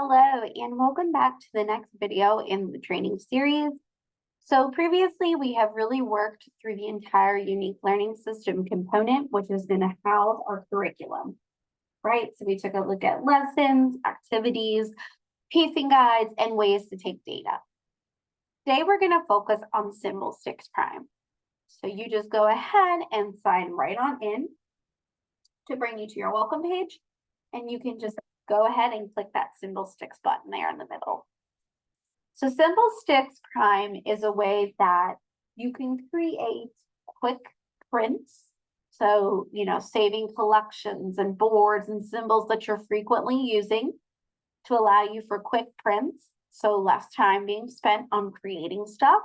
Hello, and welcome back to the next video in the training series. So previously, we have really worked through the entire unique learning system component, which is going to house our curriculum, right? So we took a look at lessons, activities, pacing guides, and ways to take data. Today, we're going to focus on symbol Stix Prime. So you just go ahead and sign right on in to bring you to your welcome page, and you can just go ahead and click that symbol Stix button there in the middle. So symbol Stix Prime is a way that you can create quick prints. So, saving collections and boards and symbols that you're frequently using to allow you for quick prints. So less time being spent on creating stuff,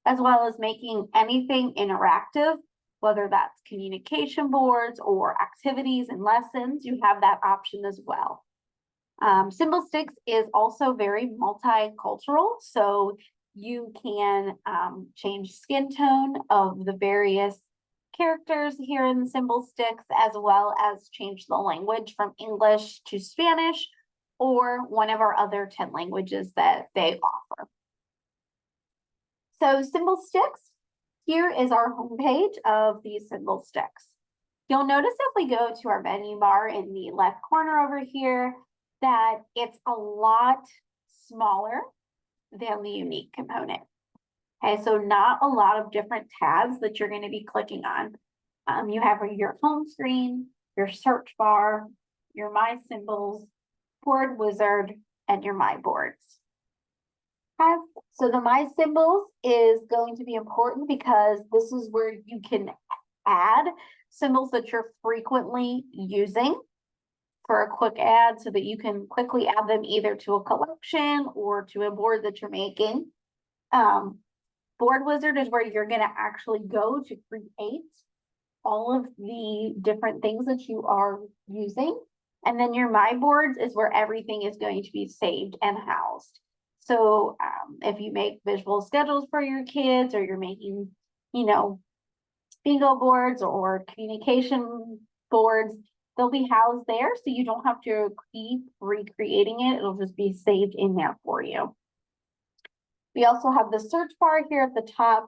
as well as making anything interactive, whether that's communication boards or activities and lessons, you have that option as well. Symbol Stix is also very multicultural, so you can change skin tone of the various characters here in Symbol Stix, as well as change the language from English to Spanish or one of our other 10 languages that they offer. So Symbol Stix, here is our homepage of the Symbol Stix. You'll notice if we go to our menu bar in the left corner over here, that it's a lot smaller than the unique component. Okay, so not a lot of different tabs that you're going to be clicking on. You have your home screen, your search bar, your My Symbols, Board Wizard, and your My Boards. Okay, so the My Symbols is going to be important because this is where you can add symbols that you're frequently using for a quick add so that you can quickly add them either to a collection or to a board that you're making. Board Wizard is where you're going to actually go to create all of the different things that you are using. And then your My Boards is where everything is going to be saved and housed. So if you make visual schedules for your kids, or you're making, bingo boards or communication boards, they'll be housed there, so you don't have to keep recreating it. It'll just be saved in there for you. We also have the search bar here at the top.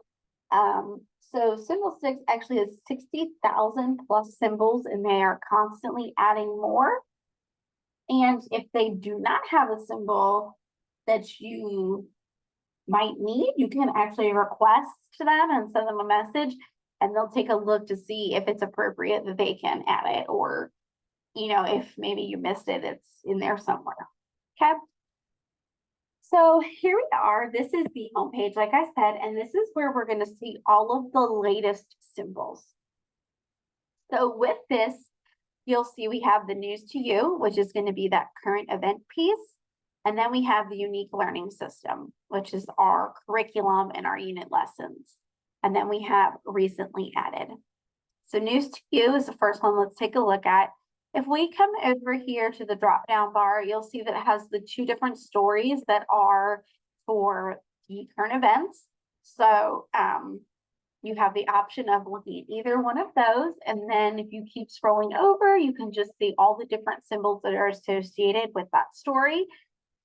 So Symbol Stix actually has 60,000 plus symbols, and they are constantly adding more. And if they do not have a symbol that you might need, you can actually request to them and send them a message, and they'll take a look to see if it's appropriate that they can add it, or if maybe you missed it, it's in there somewhere. Okay. So here we are. This is the homepage, like I said, and this is where we're going to see all of the latest symbols. So with this, you'll see we have the news to you, which is going to be that current event piece. And then we have the unique learning system, which is our curriculum and our unit lessons. And then we have recently added. So news to you is the first one. Let's take a look at. If we come over here to the drop-down bar, you'll see that it has the two different stories that are for the current events. So you have the option of looking at either one of those. And then if you keep scrolling over, you can just see all the different symbols that are associated with that story.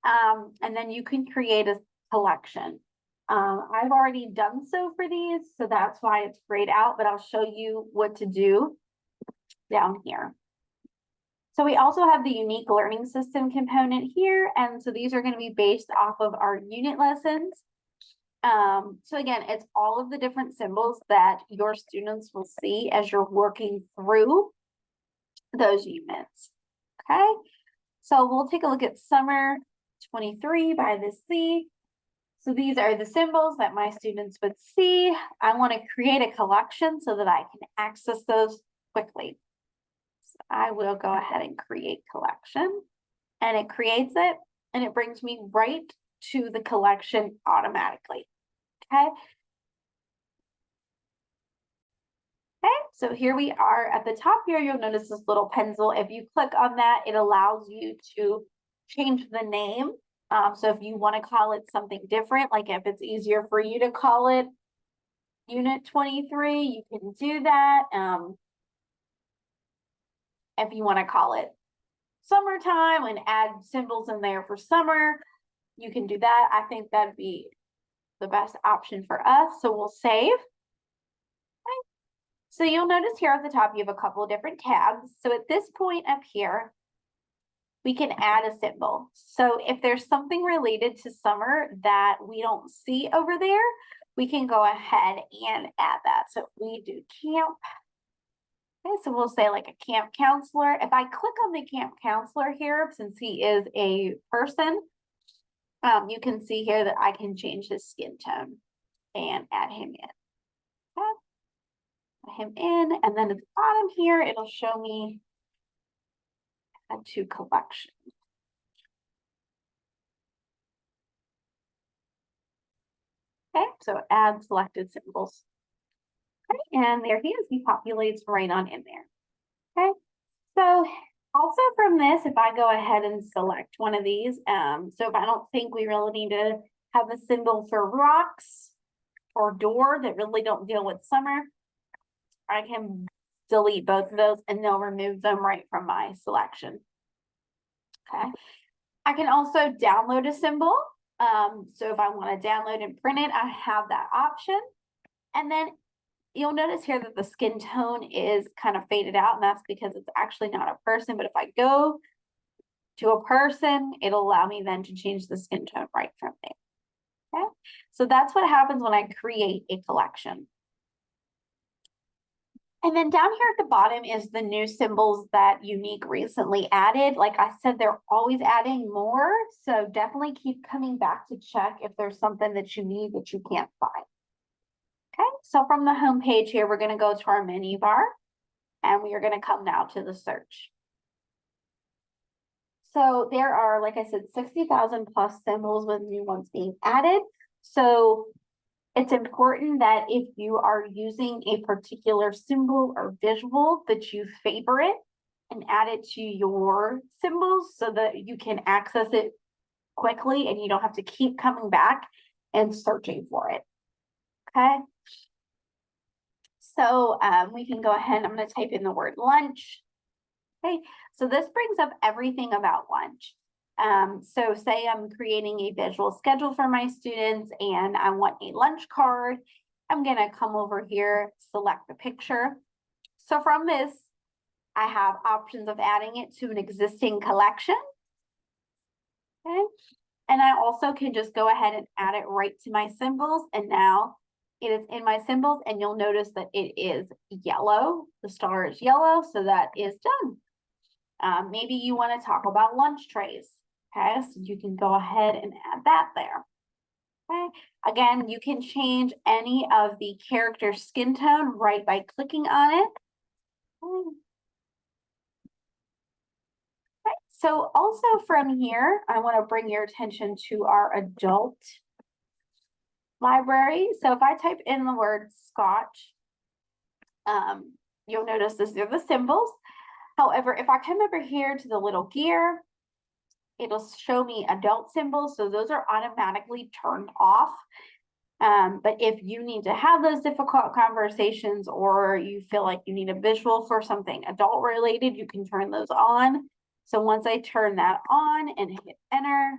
And then you can create a collection. I've already done so for these, so that's why it's grayed out, but I'll show you what to do down here. So we also have the unique learning system component here. And so these are going to be based off of our unit lessons. So again, it's all of the different symbols that your students will see as you're working through those units. Okay, so we'll take a look at Summer 23 by the Sea. So these are the symbols that my students would see. I want to create a collection so that I can access those quickly. So I will go ahead and create collection, and it creates it, and it brings me right to the collection automatically. Okay. Okay, so here we are at the top here. You'll notice this little pencil. If you click on that, it allows you to change the name. So if you want to call it something different, like if it's easier for you to call it Unit 23, you can do that. If you want to call it summertime and add symbols in there for summer, you can do that. I think that'd be the best option for us. So we'll save. Okay. So you'll notice here at the top, you have a couple of different tabs. So at this point up here, we can add a symbol. So if there's something related to summer that we don't see over there, we can go ahead and add that. So we do camp. Okay, so we'll say like a camp counselor. If I click on the camp counselor here, since he is a person, you can see here that I can change his skin tone and add him in. Okay. Add him in, and then at the bottom here, it'll show me add to collection. Okay, so add selected symbols. Okay, and there he is. He populates right on in there. Okay, so also from this, if I go ahead and select one of these, so if I don't think we really need to have a symbol for rocks or door that really don't deal with summer, I can delete both of those and they'll remove them right from my selection. Okay, I can also download a symbol. So if I want to download and print it, I have that option. And then you'll notice here that the skin tone is kind of faded out, and that's because it's actually not a person. But if I go to a person, it'll allow me then to change the skin tone right from there. Okay, so that's what happens when I create a collection. And then down here at the bottom is the new symbols that Unique recently added. Like I said, they're always adding more. So definitely keep coming back to check if there's something that you need that you can't find. Okay, so from the home page here, we're going to go to our menu bar and we are going to come now to the search. So there are, like I said, 60,000 plus symbols with new ones being added. So it's important that if you are using a particular symbol or visual that you favorite and add it to your symbols so that you can access it quickly and you don't have to keep coming back and searching for it. Okay. So we can go ahead. I'm going to type in the word lunch. Okay. So this brings up everything about lunch. So say I'm creating a visual schedule for my students and I want a lunch card. I'm going to come over here, select the picture. So from this, I have options of adding it to an existing collection. Okay. And I also can just go ahead and add it right to my symbols. And now it is in my symbols and you'll notice that it is yellow. The star is yellow, so that is done. Maybe you want to talk about lunch trays. Okay, so you can go ahead and add that there. Okay, again, you can change any of the character skin tone right by clicking on it. Okay, so also from here, I want to bring your attention to our adult library. So if I type in the word Scotch, you'll notice these are the symbols. However, if I come over here to the little gear, it'll show me adult symbols. So those are automatically turned off. But if you need to have those difficult conversations or you feel like you need a visual for something adult related, you can turn those on. So once I turn that on and hit enter,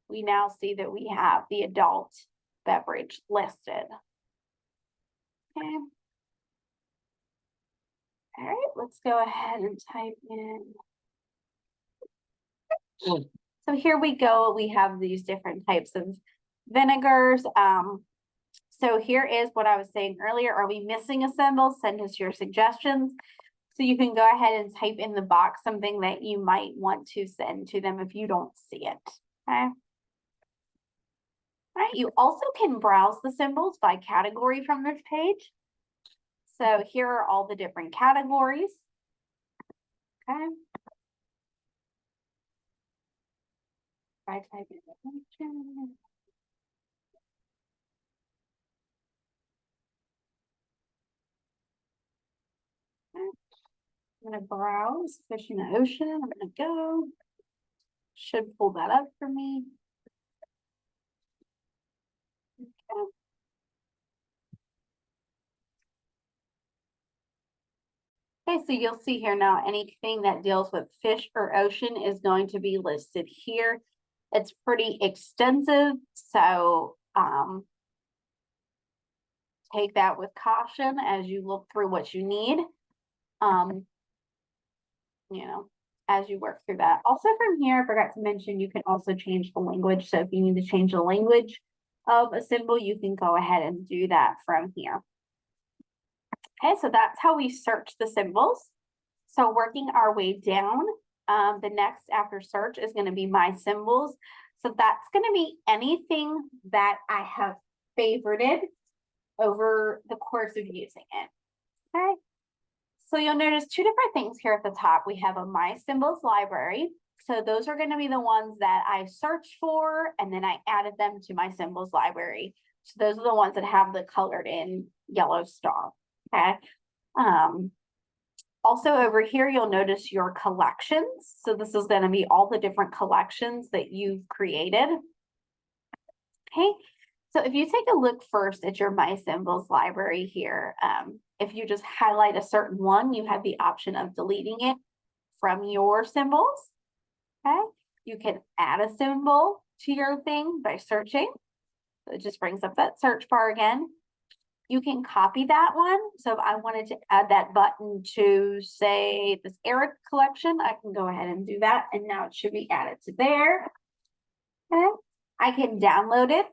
we now see that we have the adult beverage listed. Okay. All right, let's go ahead and type in. So here we go. We have these different types of vinegars. So here is what I was saying earlier. Are we missing a symbol? Send us your suggestions. So you can go ahead and type in the box something that you might want to send to them if you don't see it. Okay. All right. You also can browse the symbols by category from this page. So here are all the different categories. Okay. I type in attention. I'm going to browse fish in the ocean. I'm going to go. Should pull that up for me. Okay. Okay, so you'll see here now, anything that deals with fish or ocean is going to be listed here. It's pretty extensive, so take that with caution as you look through what you need, you know, as you work through that. Also from here, I forgot to mention, you can also change the language. So if you need to change the language of a symbol, you can go ahead and do that from here. Okay, so that's how we search the symbols. So working our way down, the next after search is going to be my symbols. So that's going to be anything that I have favorited over the course of using it. Okay, so you'll notice two different things here at the top. We have a My Symbols library. So those are going to be the ones that I searched for, and then I added them to my symbols library. So those are the ones that have the colored in yellow star. Okay. Also over here, you'll notice your collections. So this is going to be all the different collections that you've created. Okay. So if you take a look first at your My Symbols library here, if you just highlight a certain one, you have the option of deleting it from your symbols. Okay. You can add a symbol to your thing by searching. So it just brings up that search bar again. You can copy that one. So if I wanted to add that button to, say, this Eric collection, I can go ahead and do that. And now it should be added to there. Okay. I can download it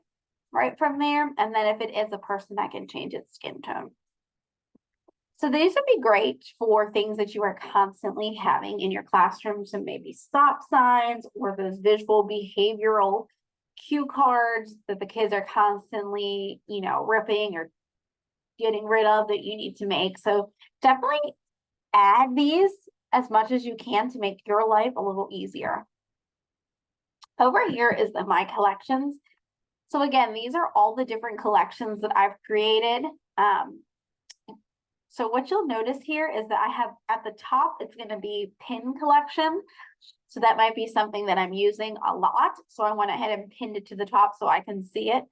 right from there. And then if it is a person, I can change its skin tone. So these would be great for things that you are constantly having in your classroom. So maybe stop signs or those visual behavioral cue cards that the kids are constantly, ripping or getting rid of that you need to make. So definitely add these as much as you can to make your life a little easier. Over here is the My Collections. So again, these are all the different collections that I've created. So what you'll notice here is that I have at the top, it's going to be pin collection. So that might be something that I'm using a lot. So I went ahead and pinned it to the top so I can see it.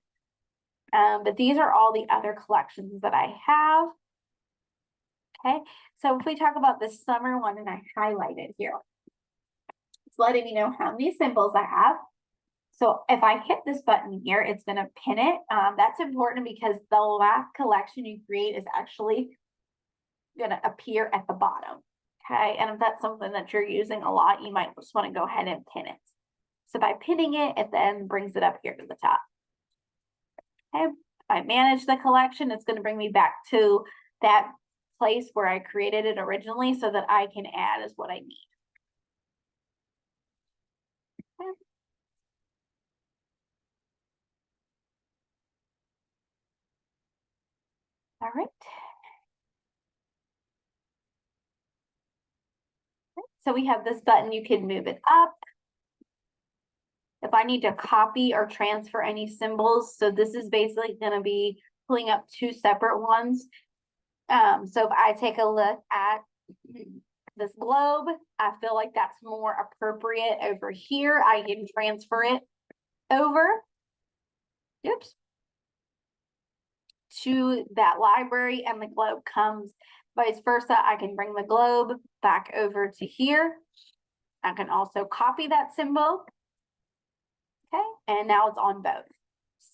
But these are all the other collections that I have. Okay, so if we talk about this summer one, and I highlighted here, it's letting me know how many symbols I have. So if I hit this button here, it's going to pin it. That's important because the last collection you create is actually going to appear at the bottom. Okay, and if that's something that you're using a lot, you might just want to go ahead and pin it. So by pinning it, it then brings it up here to the top. Okay, if I manage the collection, it's going to bring me back to that place where I created it originally so that I can add as what I need. Okay. All right. So we have this button, you can move it up. If I need to copy or transfer any symbols, so this is basically going to be pulling up two separate ones. So if I take a look at this globe, I feel like that's more appropriate over here. I can transfer it over, oops, to that library, and the globe comes vice versa. I can bring the globe back over to here. I can also copy that symbol. Okay, and now it's on both.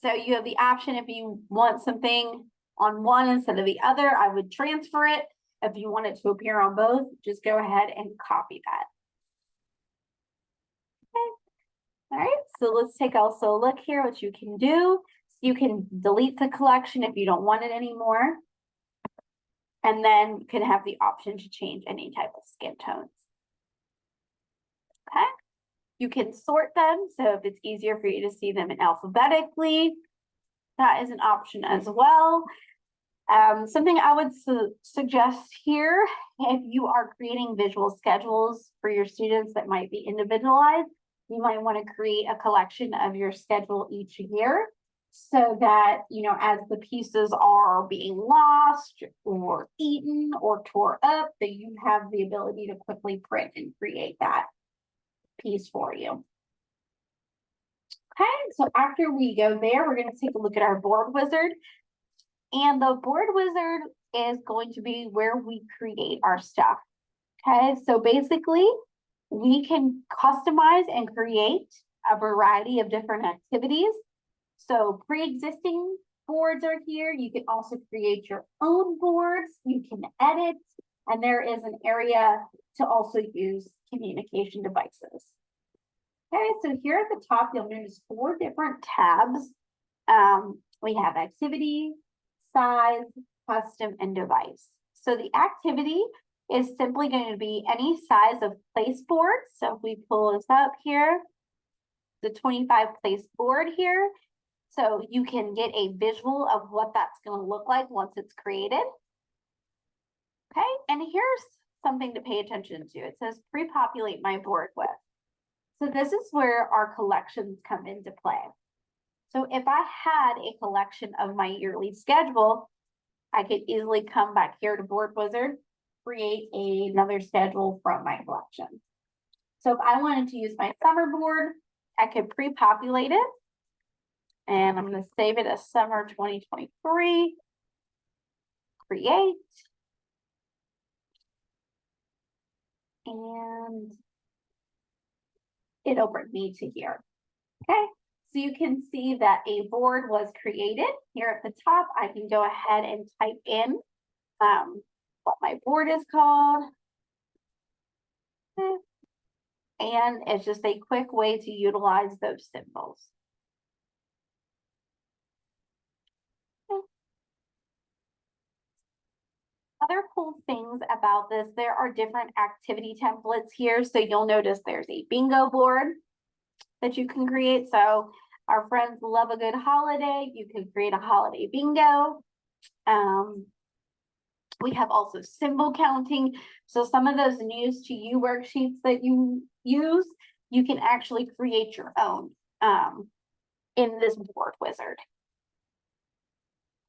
So you have the option if you want something on one instead of the other, I would transfer it. If you want it to appear on both, just go ahead and copy that. Okay. All right, so let's take also a look here what you can do. You can delete the collection if you don't want it anymore. And then you can have the option to change any type of skin tones. Okay. You can sort them, so if it's easier for you to see them in alphabetically, that is an option as well. Something I would suggest here, if you are creating visual schedules for your students that might be individualized, you might want to create a collection of your schedule each year so that, as the pieces are being lost or eaten or tore up, that you have the ability to quickly print and create that piece for you. Okay, so after we go there, we're going to take a look at our board wizard. And the board wizard is going to be where we create our stuff. Okay, so basically we can customize and create a variety of different activities. So pre-existing boards are here. You can also create your own boards. You can edit, and there is an area to also use communication devices. Okay, so here at the top, you'll notice 4 different tabs. We have activity, size, custom, and device. So the activity is simply going to be any size of place board. So if we pull this up here, the 25 place board here, so you can get a visual of what that's going to look like once it's created. Okay, and here's something to pay attention to. It says pre-populate my board with. So this is where our collections come into play. So if I had a collection of my yearly schedule, I could easily come back here to Board Wizard, create another schedule from my collection. So if I wanted to use my summer board, I could pre-populate it. And I'm going to save it as summer 2023. Create. And it'll bring me to here. Okay. So you can see that a board was created. Here at the top, I can go ahead and type in what my board is called. And it's just a quick way to utilize those symbols. Other cool things about this, there are different activity templates here. So you'll notice there's a bingo board that you can create. So our friends love a good holiday. You can create a holiday bingo. We have also symbol counting. So some of those news to you worksheets that you use, you can actually create your own in this board wizard.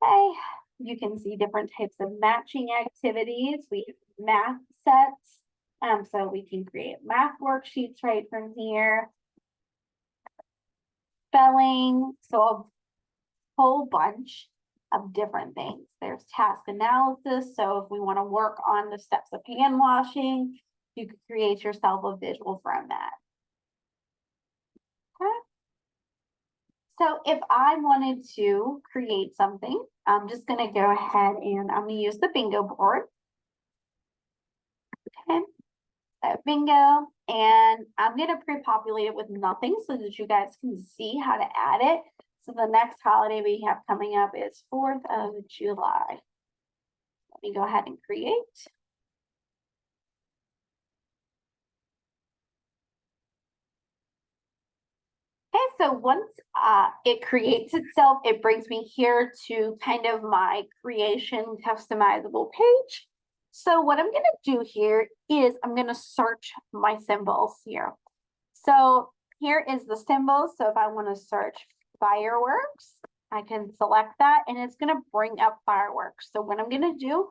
Okay, you can see different types of matching activities. We have math sets. So we can create math worksheets right from here. Spelling, so a whole bunch of different things. There's task analysis. So if we want to work on the steps of hand washing, you could create yourself a visual from that. Okay. So if I wanted to create something, I'm just going to go ahead and I'm going to use the bingo board. Okay. Bingo, and I'm going to pre-populate it with nothing so that you guys can see how to add it. So the next holiday we have coming up is 4th of July. Let me go ahead and create. Okay, so once it creates itself, it brings me here to kind of my creation customizable page. So what I'm going to do here is I'm going to search my symbols here. So here is the symbol. So if I want to search fireworks, I can select that and it's going to bring up fireworks. So what I'm going to do,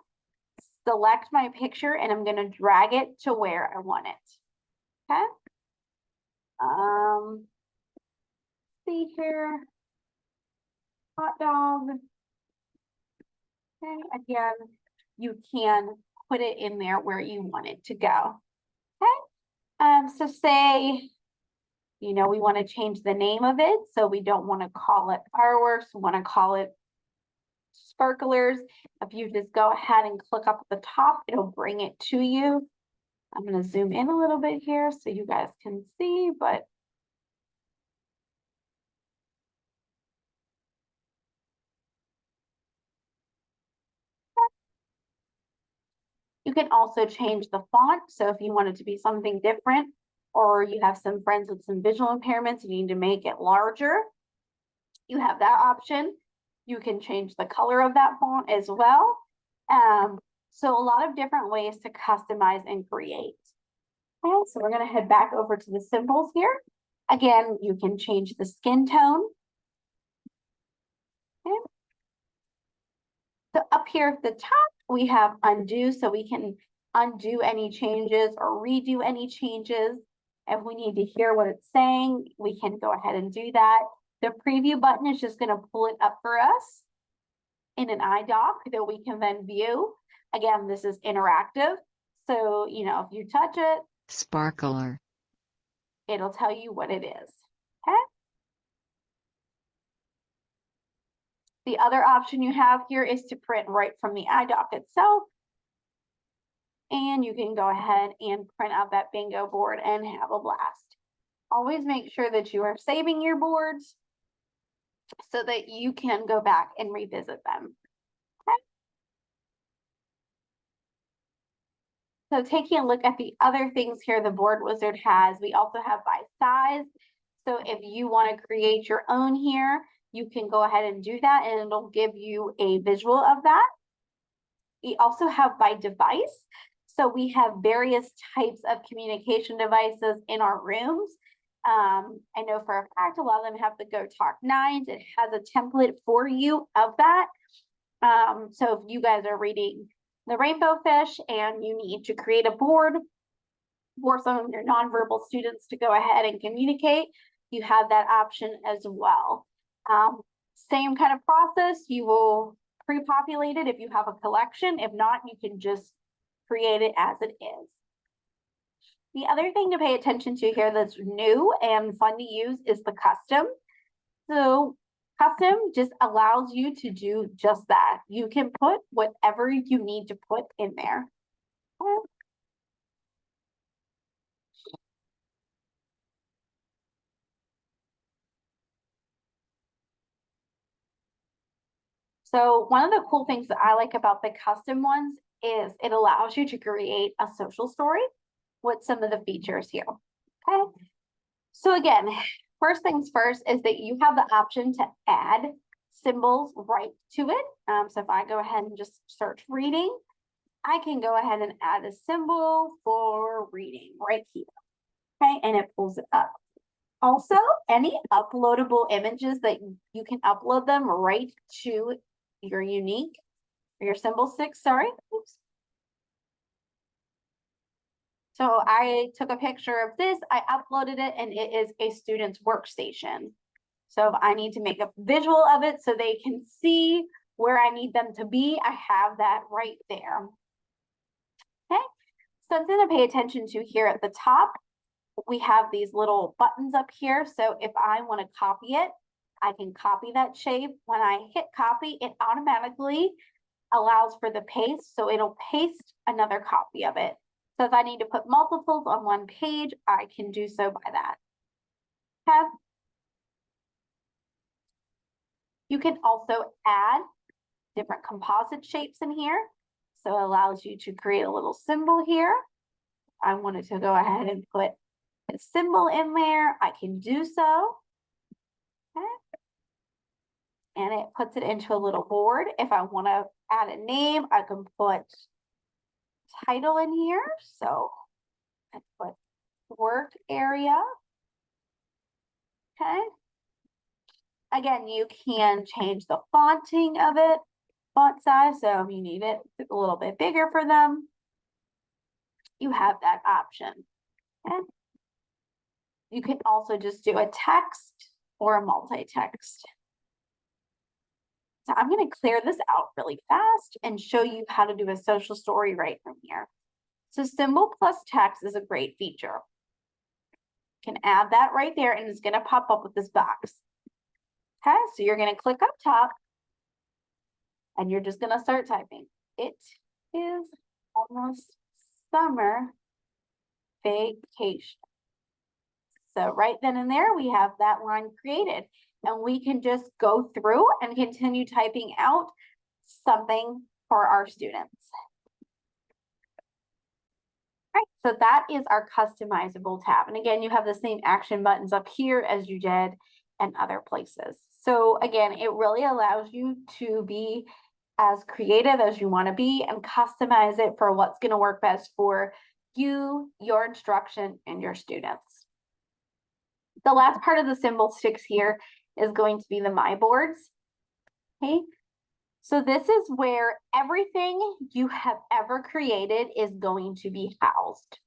select my picture and I'm going to drag it to where I want it. Okay. See here, hot dog. Okay, again, you can put it in there where you want it to go. Okay. So say, you know, we want to change the name of it. So we don't want to call it fireworks. We want to call it sparklers. If you just go ahead and click up at the top, it'll bring it to you. I'm going to zoom in a little bit here so you guys can see, but you can also change the font. So if you want it to be something different, or you have some friends with some visual impairments, you need to make it larger, you have that option. You can change the color of that font as well. So a lot of different ways to customize and create. Okay, so we're going to head back over to the symbols here. Again, you can change the skin tone. Okay. So up here at the top, we have undo, so we can undo any changes or redo any changes. If we need to hear what it's saying, we can go ahead and do that. The preview button is just going to pull it up for us. in an iDoc that we can then view. Again, this is interactive. So, you know, if you touch it, Sparkler. it'll tell you what it is. Okay. The other option you have here is to print right from the iDoc itself. And you can go ahead and print out that bingo board and have a blast. Always make sure that you are saving your boards so that you can go back and revisit them. Okay. So taking a look at the other things here the board wizard has, we also have by size. So if you want to create your own here, you can go ahead and do that and it'll give you a visual of that. We also have by device. So we have various types of communication devices in our rooms. I know for a fact a lot of them have the Go Talk 9s. It has a template for you of that. So if you guys are reading the Rainbow Fish and you need to create a board for some of your nonverbal students to go ahead and communicate, you have that option as well. Same kind of process, you will pre-populate it if you have a collection. If not, you can just create it as it is. The other thing to pay attention to here that's new and fun to use is the custom. So custom just allows you to do just that. You can put whatever you need to put in there. So one of the cool things that I like about the custom ones is it allows you to create a social story with some of the features here. Okay. So again, first things first is that you have the option to add symbols right to it. So if I go ahead and just search reading, I can go ahead and add a symbol for reading right here. Okay, and it pulls it up. Also, any uploadable images that you can upload them right to your unique, or your symbol sticks, sorry. Oops. So I took a picture of this, I uploaded it, and it is a student's workstation. So if I need to make a visual of it so they can see where I need them to be, I have that right there. Okay, something to pay attention to here at the top, we have these little buttons up here. So if I want to copy it, I can copy that shape. When I hit copy, it automatically allows for the paste. So it'll paste another copy of it. So if I need to put multiples on one page, I can do so by that. Okay. You can also add different composite shapes in here. So it allows you to create a little symbol here. I wanted to go ahead and put a symbol in there. I can do so. Okay. And it puts it into a little board. If I want to add a name, I can put title in here. So I put work area. Okay. Again, you can change the fonting of it, font size. So if you need it a little bit bigger for them, you have that option. Okay. You can also just do a text or a multi-text. So I'm going to clear this out really fast and show you how to do a social story right from here. So symbol plus text is a great feature. You can add that right there and it's going to pop up with this box. Okay, so you're going to click up top and you're just going to start typing. It is almost summer vacation. So right then and there, we have that line created and we can just go through and continue typing out something for our students. All right, so that is our customizable tab. And again, you have the same action buttons up here as you did in other places. So again, it really allows you to be as creative as you want to be and customize it for what's going to work best for you, your instruction, and your students. The last part of the symbol sticks here is going to be the My Boards. Okay, so this is where everything you have ever created is going to be housed.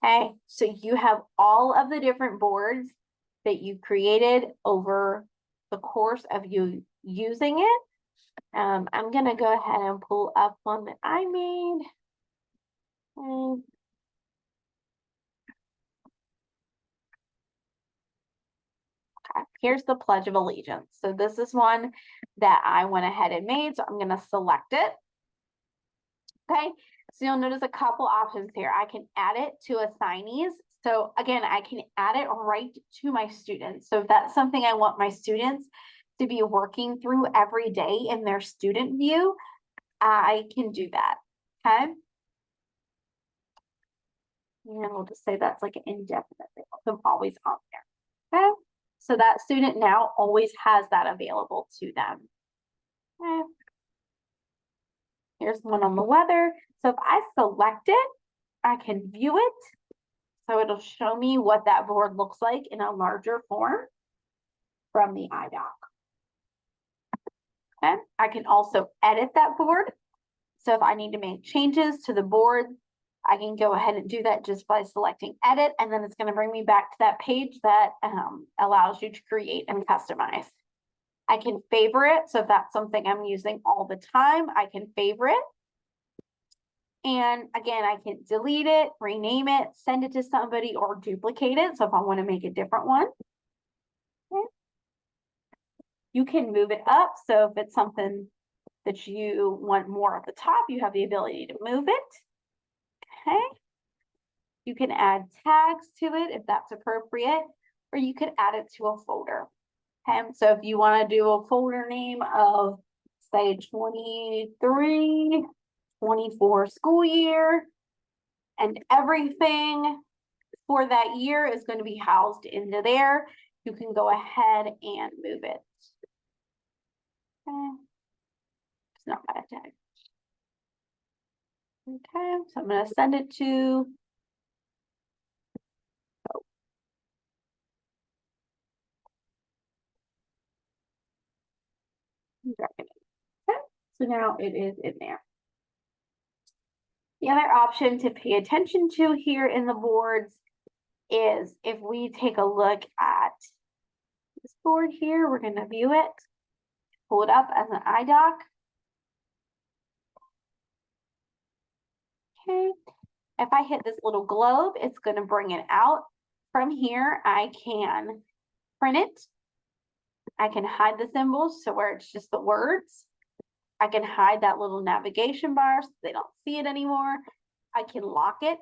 Okay, so you have all of the different boards that you created over the course of you using it. I'm gonna go ahead and pull up one that I made. Okay, here's the Pledge of Allegiance. So this is one that I went ahead and made. So I'm gonna select it. Okay, so you'll notice a couple options here. I can add it to assignees. So again, I can add it right to my students. So if that's something I want my students to be working through every day in their student view, I can do that. Okay. And we'll just say that's like an indefinite, so always on there. Okay. So that student now always has that available to them. Okay. Here's one on the weather. So if I select it, I can view it. So it'll show me what that board looks like in a larger form from the iDoc. Okay. I can also edit that board. So if I need to make changes to the board, I can go ahead and do that just by selecting edit, and then it's going to bring me back to that page that allows you to create and customize. I can favorite. So if that's something I'm using all the time, I can favorite. And again, I can delete it, rename it, send it to somebody, or duplicate it. So if I want to make a different one, okay. You can move it up. So if it's something that you want more at the top, you have the ability to move it. Okay. You can add tags to it if that's appropriate, or you could add it to a folder. Okay. So if you want to do a folder name of, say, 23, 24 school year, and everything for that year is going to be housed into there, you can go ahead and move it. Okay. It's not bad tag. Okay, so I'm going to send it to okay, so now it is in there. The other option to pay attention to here in the boards is if we take a look at this board here, we're going to view it, pull it up as an iDoc. Okay, if I hit this little globe, it's going to bring it out. From here, I can print it. I can hide the symbols so where it's just the words. I can hide that little navigation bar so they don't see it anymore. I can lock it.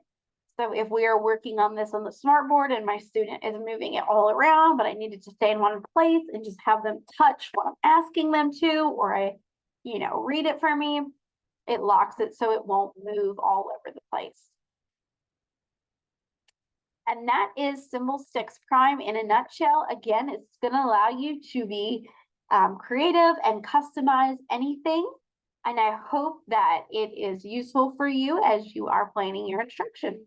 So if we are working on this on the smartboard and my student is moving it all around, but I need it to stay in one place and just have them touch what I'm asking them to, or read it for me, it locks it so it won't move all over the place. And that is Symbol Stix Prime in a nutshell. Again, it's going to allow you to be creative and customize anything. And I hope that it is useful for you as you are planning your instruction.